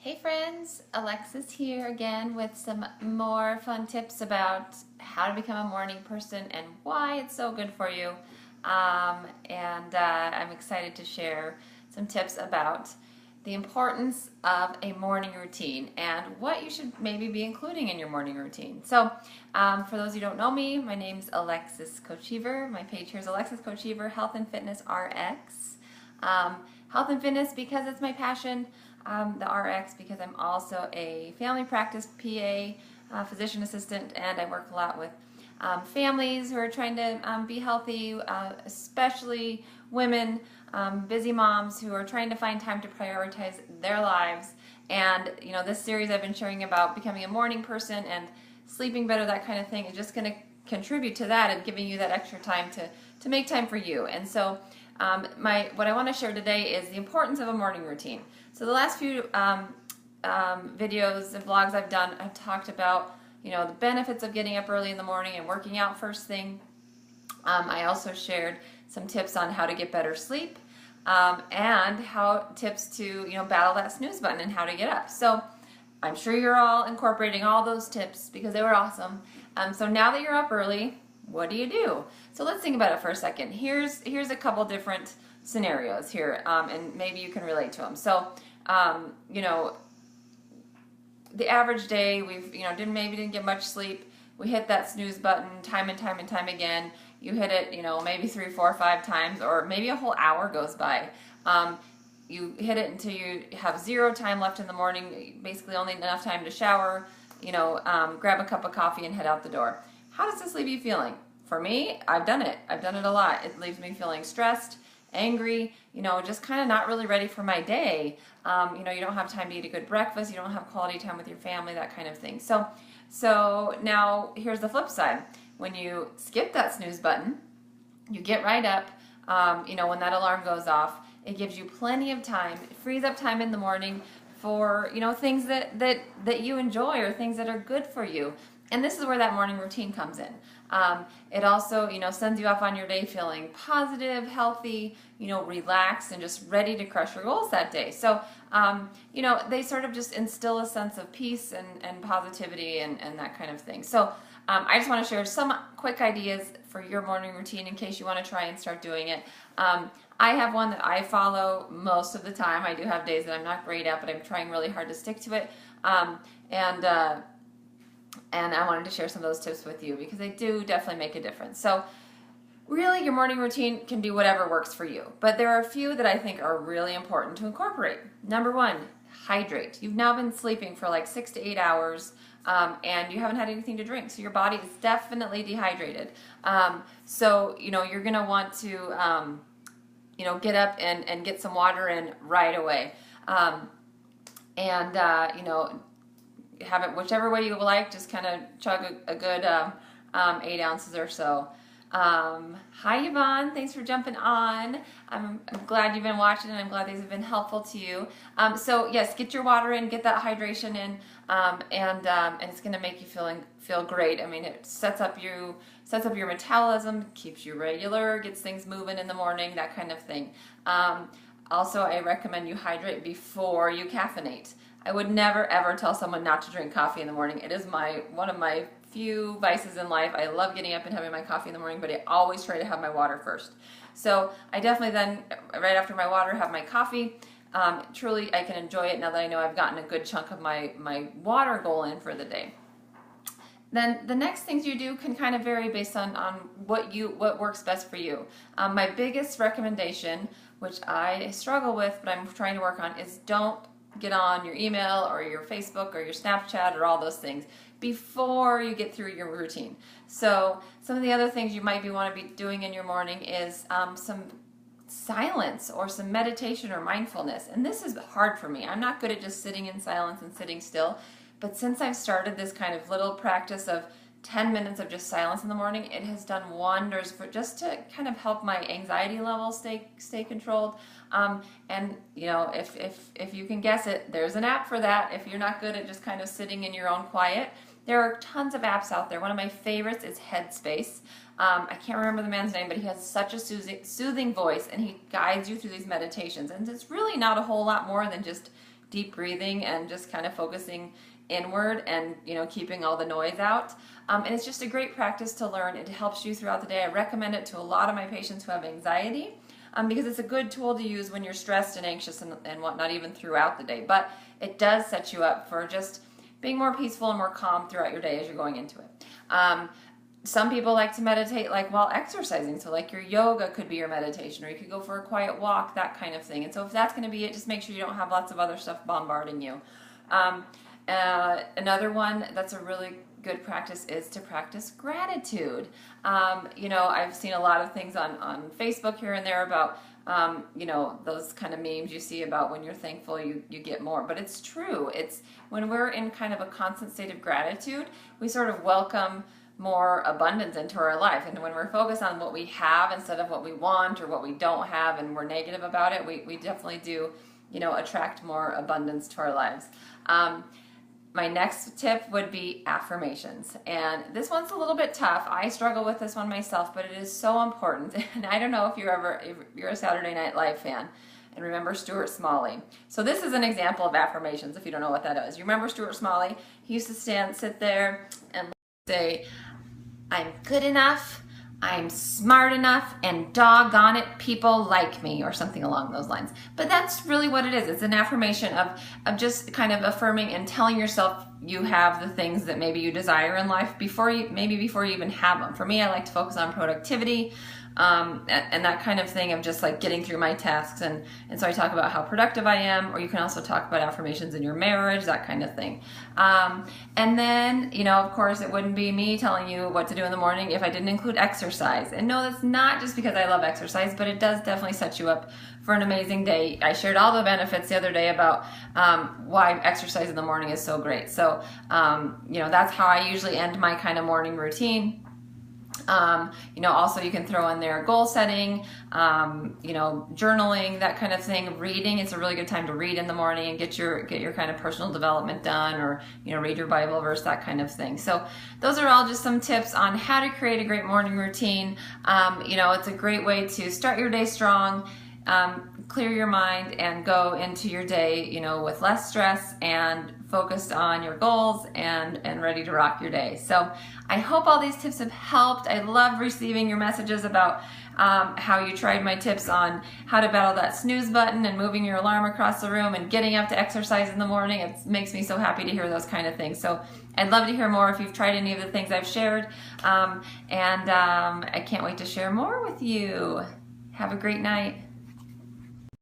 Hey friends, Alexis here again with some more fun tips about how to become a morning person and why it's so good for you. I'm excited to share some tips about the importance of a morning routine and what you should maybe be including in your morning routine. For those who don't know me, my name's Alexis Kochever. My page here is Alexis Kochever, Health and Fitness RX. Health and fitness because it's my passion, the RX because I'm also a family practice PA, physician assistant, and I work a lot with families who are trying to be healthy, especially women, busy moms who are trying to find time to prioritize their lives. And this series I've been sharing about becoming a morning person and sleeping better, that kind of thing, is just going to contribute to that and giving you that extra time to make time for you. And so what I want to share today is the importance of a morning routine. So the last few videos and vlogs I've done, I've talked about the benefits of getting up early in the morning and working out first thing. I also shared some tips on how to get better sleep and how tips to battle that snooze button and how to get up. So I'm sure you're all incorporating all those tips because they were awesome. So now that you're up early, what do you do? So let's think about it for a second. Here's a couple different scenarios here, and maybe you can relate to them. So, the average day, we've didn't get much sleep. We hit that snooze button time and time and time again. You hit it, maybe 3, 4, 5 times, or maybe a whole hour goes by. You hit it until you have 0 time left in the morning, basically only enough time to shower, grab a cup of coffee and head out the door. How does this leave you feeling? For me, I've done it. I've done it a lot. It leaves me feeling stressed, angry, just kind of not really ready for my day. You don't have time to eat a good breakfast. You don't have quality time with your family, that kind of thing. So now here's the flip side. When you skip that snooze button, you get right up, when that alarm goes off, it gives you plenty of time. It frees up time in the morning for, things that you enjoy or things that are good for you. And this is where that morning routine comes in. It also, sends you off on your day feeling positive, healthy, relaxed, and just ready to crush your goals that day. So, they sort of just instill a sense of peace and positivity and that kind of thing. So, I just want to share some quick ideas for your morning routine in case you want to try and start doing it. I have one that I follow most of the time. I do have days that I'm not great at, but I'm trying really hard to stick to it. And I wanted to share some of those tips with you because they do definitely make a difference. So really, your morning routine can be whatever works for you. But there are a few that I think are really important to incorporate. Number 1, hydrate. You've now been sleeping for like 6 to 8 hours and you haven't had anything to drink. So your body is definitely dehydrated. So you're going to want to, get up and get some water in right away. Have it whichever way you like, just kind of chug a good 8 ounces or so. Hi Yvonne, thanks for jumping on. I'm glad you've been watching and I'm glad these have been helpful to you. So yes, get your water in, get that hydration in, and it's going to make you feel great. I mean, it sets up your metabolism, keeps you regular, gets things moving in the morning, that kind of thing. Also, I recommend you hydrate before you caffeinate. I would never ever tell someone not to drink coffee in the morning. It is one of my few vices in life. I love getting up and having my coffee in the morning, but I always try to have my water first. So I definitely then, right after my water, have my coffee. Truly, I can enjoy it now that I know I've gotten a good chunk of my water goal in for the day. Then the next things you do can kind of vary based on what works best for you. My biggest recommendation, which I struggle with, but I'm trying to work on, is don't get on your email or your Facebook or your Snapchat or all those things before you get through your routine. So some of the other things you might want to be doing in your morning is some silence or some meditation or mindfulness. And this is hard for me. I'm not good at just sitting in silence and sitting still. But since I've started this kind of little practice of 10 minutes of just silence in the morning, it has done wonders for just to kind of help my anxiety levels stay controlled. And if you can guess it, there's an app for that. If you're not good at just kind of sitting in your own quiet, there are tons of apps out there. One of my favorites is Headspace. I can't remember the man's name, but he has such a soothing voice, and he guides you through these meditations. And it's really not a whole lot more than just deep breathing and just kind of focusing inward and, you know, keeping all the noise out. And it's just a great practice to learn. It helps you throughout the day. I recommend it to a lot of my patients who have anxiety, because it's a good tool to use when you're stressed and anxious and whatnot, even throughout the day. But it does set you up for just being more peaceful and more calm throughout your day as you're going into it. Some people like to meditate like while exercising. So like your yoga could be your meditation, or you could go for a quiet walk, that kind of thing. And so if that's going to be it, just make sure you don't have lots of other stuff bombarding you. Another one that's a really good practice is to practice gratitude. You know, I've seen a lot of things on Facebook here and there about, you know, those kind of memes you see about when you're thankful, you get more. But it's true. It's when we're in kind of a constant state of gratitude, we sort of welcome more abundance into our life. And when we're focused on what we have instead of what we want or what we don't have, and we're negative about it, we definitely do, you know, attract more abundance to our lives. My next tip would be affirmations. And this one's a little bit tough. I struggle with this one myself, but it is so important. And I don't know if you're a Saturday Night Live fan and remember Stuart Smalley. So this is an example of affirmations, if you don't know what that is. You remember Stuart Smalley? He used to sit there and say, I'm good enough, I'm smart enough, and doggone it, people like me, or something along those lines. But that's really what it is. It's an affirmation of just kind of affirming and telling yourself you have the things that maybe you desire in life before you even have them. For me, I like to focus on productivity, and that kind of thing of just like getting through my tasks. And so I talk about how productive I am, or you can also talk about affirmations in your marriage, that kind of thing. And then, you know, of course, it wouldn't be me telling you what to do in the morning if I didn't include exercise. And no, that's not just because I love exercise, but it does definitely set you up for an amazing day. I shared all the benefits the other day about why exercise in the morning is so great. So, you know, that's how I usually end my kind of morning routine. You know, also you can throw in there goal setting, you know, journaling, that kind of thing. Reading, it's a really good time to read in the morning and get your kind of personal development done, or, you know, read your Bible verse, that kind of thing. So those are all just some tips on how to create a great morning routine. You know, it's a great way to start your day strong, clear your mind, and go into your day, you know, with less stress and focused on your goals and ready to rock your day. So I hope all these tips have helped. I love receiving your messages about how you tried my tips on how to battle that snooze button and moving your alarm across the room and getting up to exercise in the morning. It makes me so happy to hear those kind of things. So I'd love to hear more if you've tried any of the things I've shared. I can't wait to share more with you. Have a great night.